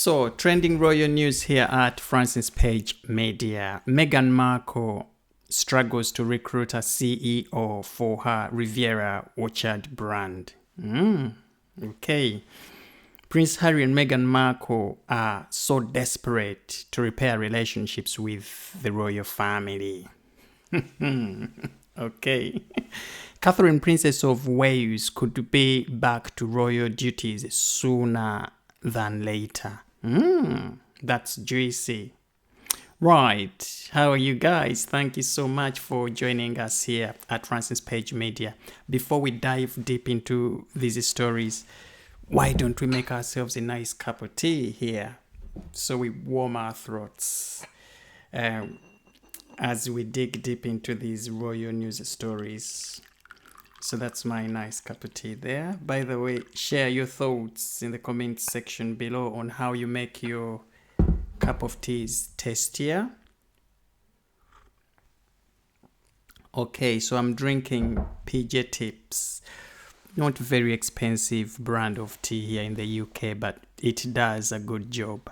So, trending royal news here at Francis Page Media. Meghan Markle struggles to recruit a CEO for her Riviera Orchard brand. Okay. Prince Harry and Meghan Markle are so desperate to repair relationships with the royal family. Okay. Catherine, Princess of Wales, could be back to royal duties sooner than later. That's juicy. Right. How are you guys? Thank you so much for joining us here at Francis Page Media. Before we dive deep into these stories, why don't we make ourselves a nice cup of tea here so we warm our throats as we dig deep into these royal news stories. So that's my nice cup of tea there. By the way, share your thoughts in the comment section below on how you make your cup of teas tastier. Okay, so I'm drinking PJ Tips. Not very expensive brand of tea here in the UK, but it does a good job.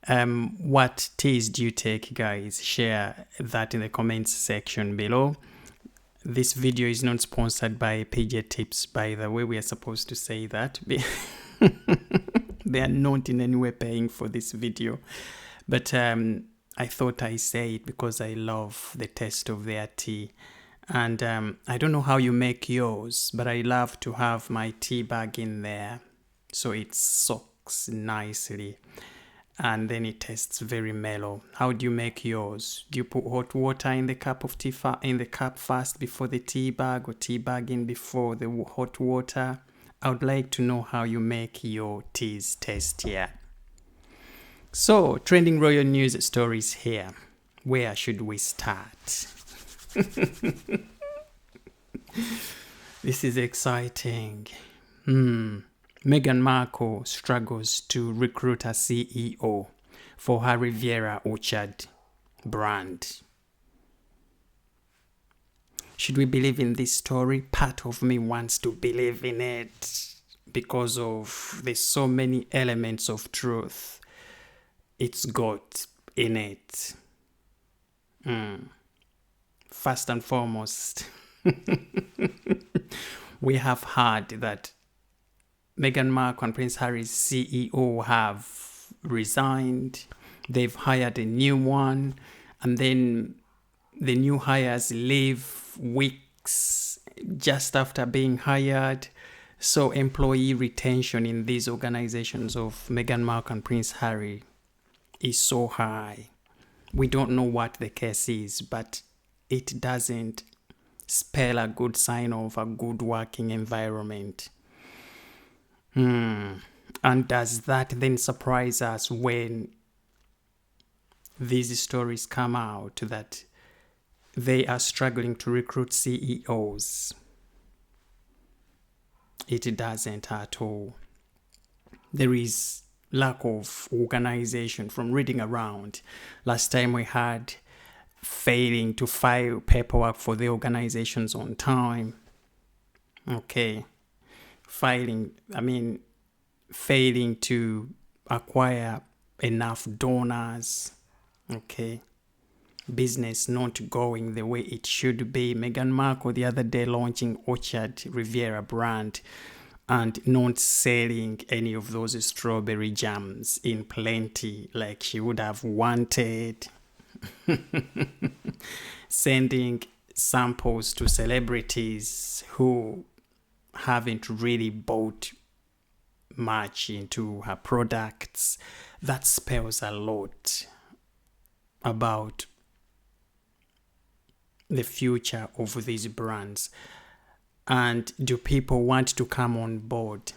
What teas do you take, guys? Share that in the comments section below. This video is not sponsored by PJ Tips, by the way. We are supposed to say that. They are not in any way paying for this video. But I thought I say it because I love the taste of their tea. And I don't know how you make yours, but I love to have my tea bag in there so it soaks nicely. And then it tastes very mellow. How do you make yours? Do you put hot water in the cup of tea in the cup first before the tea bag, or tea bag in before the hot water? I would like to know how you make your teas tastier. So, trending royal news stories here. Where should we start? This is exciting. Meghan Markle struggles to recruit a CEO for her Riviera Orchard brand. Should we believe in this story? Part of me wants to believe in it because of there's so many elements of truth it's got in it. First and foremost, we have heard that Meghan Markle and Prince Harry's CEO have resigned. They've hired a new one, and then the new hires leave weeks just after being hired. So employee retention in these organizations of Meghan Markle and Prince Harry is so high. We don't know what the case is, but it doesn't spell a good sign of a good working environment. And does that then surprise us when these stories come out that they are struggling to recruit CEOs? It doesn't at all. There is lack of organization from reading around. Last time we had failing to file paperwork for the organizations on time. Okay. Failing to acquire enough donors. Okay. Business not going the way it should be. Meghan Markle the other day launching Orchard Riviera brand and not selling any of those strawberry jams in plenty like she would have wanted. Sending samples to celebrities who haven't really bought much into her products. That spells a lot about the future of these brands. And do people want to come on board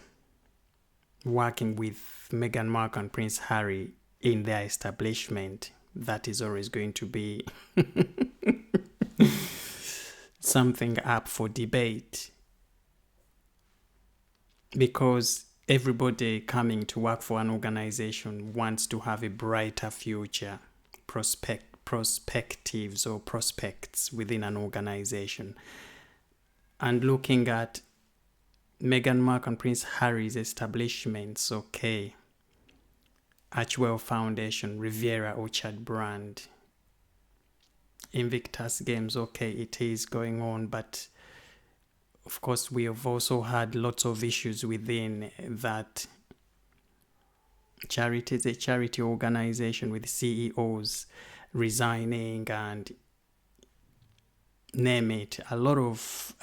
working with Meghan Markle and Prince Harry in their establishment? That is always going to be something up for debate, because everybody coming to work for an organization wants to have a brighter future, perspectives or prospects within an organization. And looking at Meghan Markle and Prince Harry's establishments, okay, Archwell Foundation, Riviera Orchard brand. Invictus Games, okay, it is going on, but of course we have also had lots of issues within that charity. It's a charity organization with CEOs resigning and name it, a lot of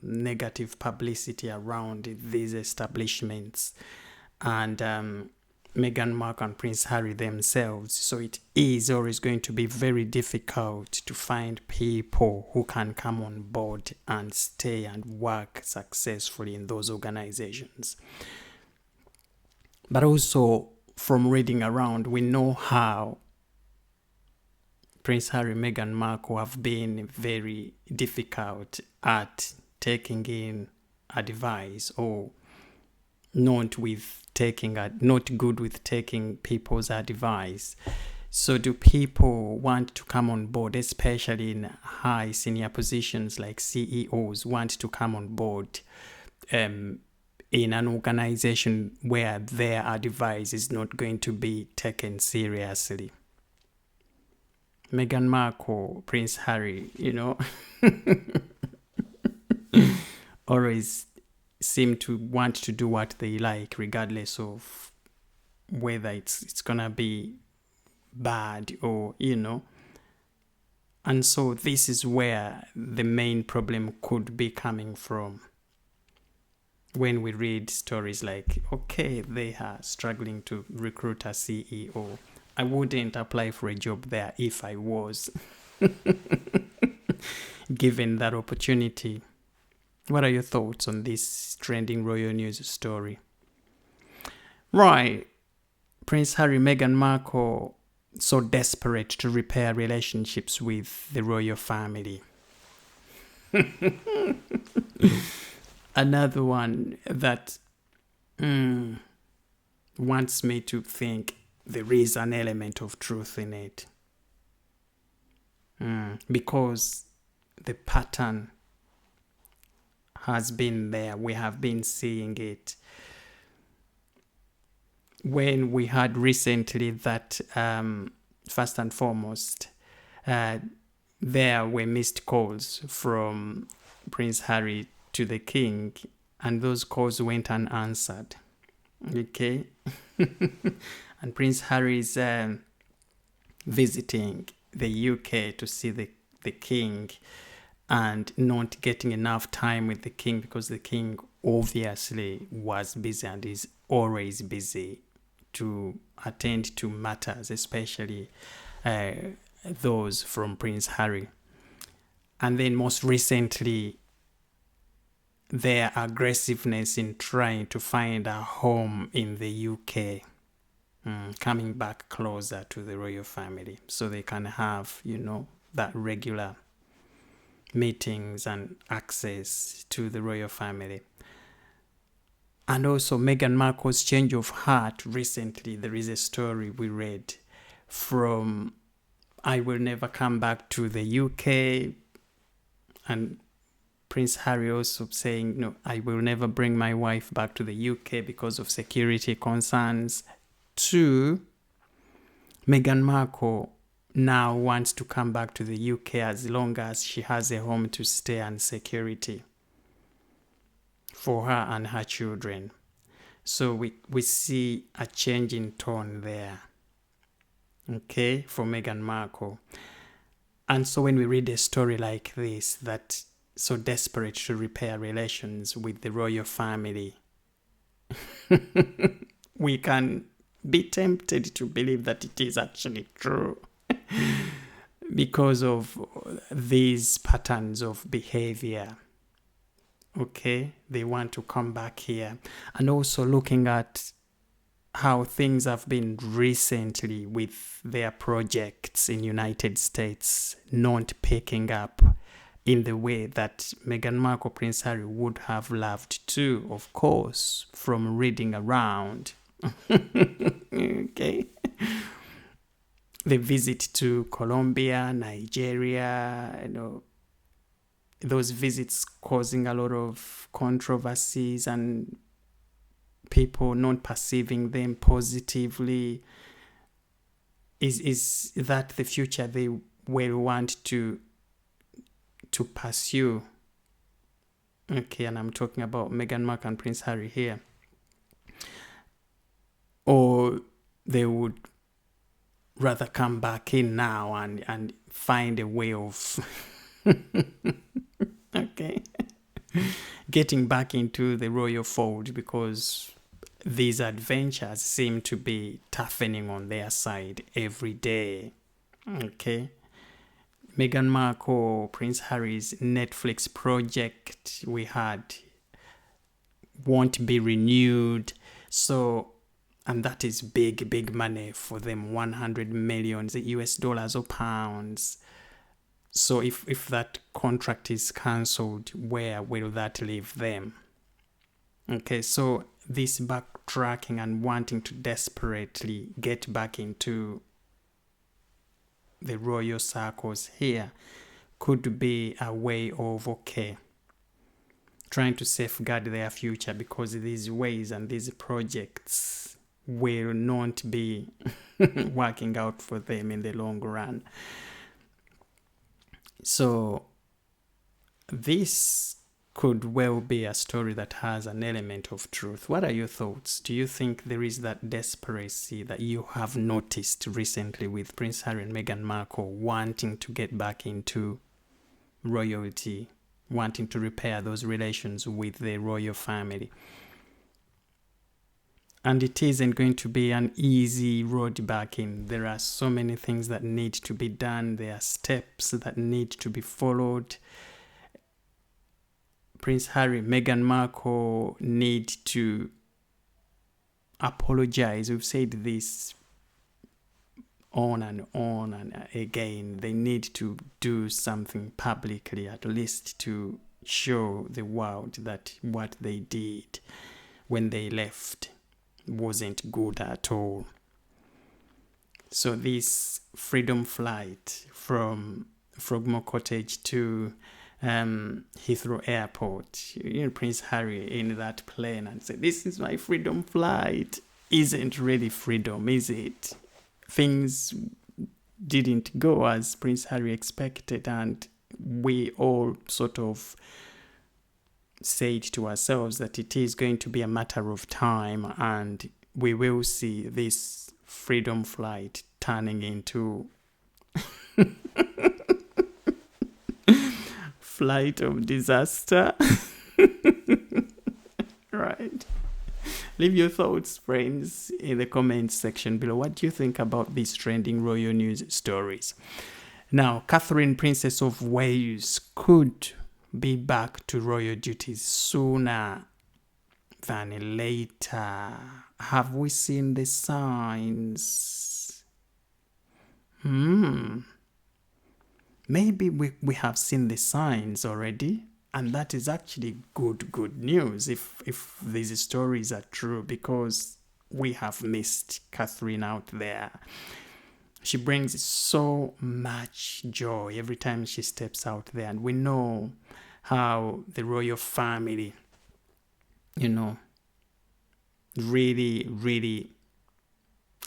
negative publicity around these establishments and Meghan Markle and Prince Harry themselves. So it is always going to be very difficult to find people who can come on board and stay and work successfully in those organizations. But also from reading around, we know how Prince Harry and Meghan Markle have been very difficult at taking in advice, or not good with taking people's advice. So do people want to come on board, especially in high senior positions like CEOs, want to come on board in an organization where their advice is not going to be taken seriously? Meghan Markle, Prince Harry, always seem to want to do what they like, regardless of whether it's gonna be bad or, And so this is where the main problem could be coming from. When we read stories like, okay, they are struggling to recruit a CEO. I wouldn't apply for a job there if I was given that opportunity. What are your thoughts on this trending royal news story? Right. Prince Harry, Meghan Markle, so desperate to repair relationships with the royal family. Another one that wants me to think there is an element of truth in it. Because the pattern has been there. We have been seeing it. When we had recently that, first and foremost, there were missed calls from Prince Harry to the King, and those calls went unanswered. Okay? And Prince Harry is visiting the UK to see the King, and not getting enough time with the King because the King obviously was busy and is always busy to attend to matters, especially those from Prince Harry. And then most recently, their aggressiveness in trying to find a home in the UK, coming back closer to the royal family so they can have, that regular meetings and access to the royal family. And also Meghan Markle's change of heart recently. There is a story we read from I will never come back to the UK, and Prince Harry also saying, no, I will never bring my wife back to the UK because of security concerns, to Meghan Markle now wants to come back to the UK as long as she has a home to stay and security for her and her children. So we see a change in tone there, okay, for Meghan Markle. And so when we read a story like this, that so desperate to repair relations with the royal family, we can be tempted to believe that it is actually true because of these patterns of behavior. Okay, they want to come back here. And also looking at how things have been recently with their projects in United States not picking up in the way that Meghan Markle, Prince Harry would have loved to, of course, from reading around. Okay. The visit to Colombia, Nigeria, those visits causing a lot of controversies and people not perceiving them positively? Is that the future they will want to pursue? Okay, and I'm talking about Meghan Markle and Prince Harry here. Or they would rather come back in now and find a way of okay, getting back into the royal fold, because these adventures seem to be toughening on their side every day. Okay. Meghan Markle, Prince Harry's Netflix project we had won't be renewed. So, and that is big money for them, 100 million US dollars or pounds. So if that contract is cancelled, where will that leave them? Okay, so this backtracking and wanting to desperately get back into the royal circles here could be a way of, okay, trying to safeguard their future, because these ways and these projects will not be working out for them in the long run. So this could well be a story that has an element of truth. What are your thoughts? Do you think there is that desperacy that you have noticed recently with Prince Harry and Meghan Markle wanting to get back into royalty, wanting to repair those relations with the royal family? And it isn't going to be an easy road back in. There are so many things that need to be done. There are steps that need to be followed. Prince Harry, Meghan Markle need to apologize. We've said this on and again. They need to do something publicly, at least to show the world that what they did when they left wasn't good at all. So this freedom flight from Frogmore Cottage to Heathrow Airport, Prince Harry in that plane and said, "This is my freedom flight," isn't really freedom, is it? Things didn't go as Prince Harry expected, and we all sort of said to ourselves that it is going to be a matter of time and we will see this freedom flight turning into flight of disaster. Right. Leave your thoughts, friends, in the comments section below. What do you think about these trending royal news stories? Now, Catherine, Princess of Wales, could be back to royal duties sooner than later. Have we seen the signs? Maybe we have seen the signs already, and that is actually good news if these stories are true, because we have missed Catherine out there. She brings so much joy every time she steps out there, and we know how the royal family, really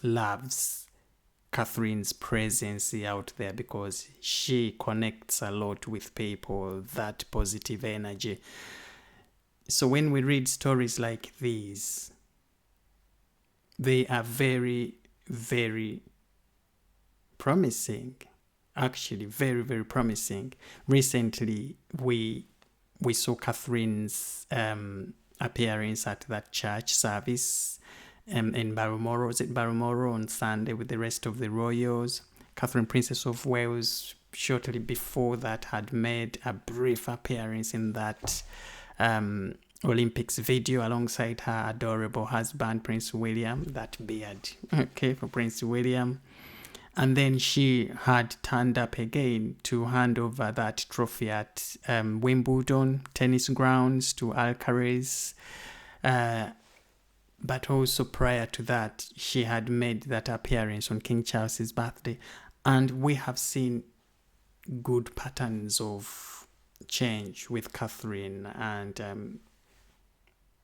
loves Catherine's presence out there, because she connects a lot with people, that positive energy. So when we read stories like these, they are very, very promising. Actually, very, very promising. Recently, we saw Catherine's appearance at that church service in Balmoral. Was it Balmoral on Sunday with the rest of the royals? Catherine, Princess of Wales, shortly before that had made a brief appearance in that Olympics video alongside her adorable husband, Prince William. That beard, okay, for Prince William. And then she had turned up again to hand over that trophy at Wimbledon tennis grounds to Alcaraz. But also prior to that, she had made that appearance on King Charles's birthday. And we have seen good patterns of change with Catherine. And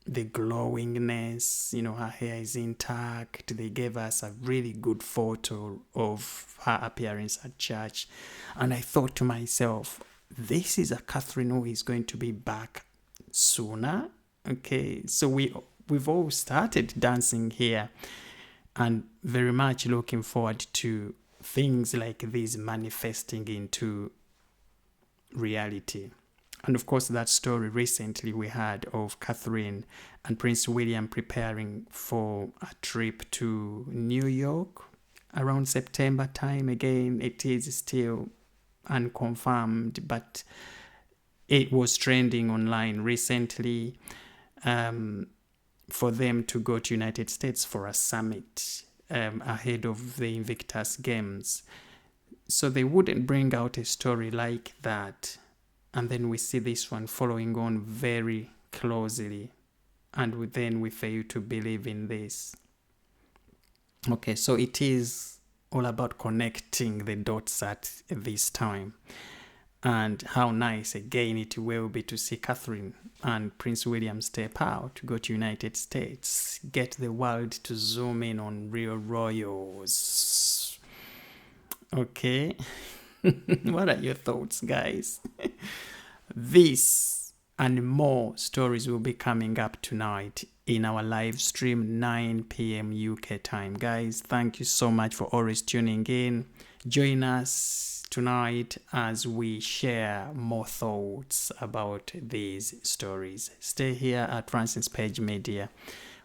the glowingness, her hair is intact. They gave us a really good photo of her appearance at church. And I thought to myself, this is a Catherine who is going to be back sooner. Okay, so we've all started dancing here and very much looking forward to things like this manifesting into reality. And of course, that story recently we had of Catherine and Prince William preparing for a trip to New York around September time. Again, it is still unconfirmed, but it was trending online recently for them to go to United States for a summit ahead of the Invictus Games. So they wouldn't bring out a story like that. And then we see this one following on very closely. And then we fail to believe in this. Okay, so it is all about connecting the dots at this time. And how nice, again, it will be to see Catherine and Prince William step out, go to United States, get the world to zoom in on real royals. Okay. What are your thoughts, guys? This and more stories will be coming up tonight in our live stream, 9 p.m. UK time. Guys, thank you so much for always tuning in. Join us tonight as we share more thoughts about these stories. Stay here at Francis Page Media,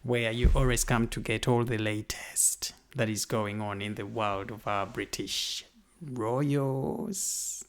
where you always come to get all the latest that is going on in the world of our British royals.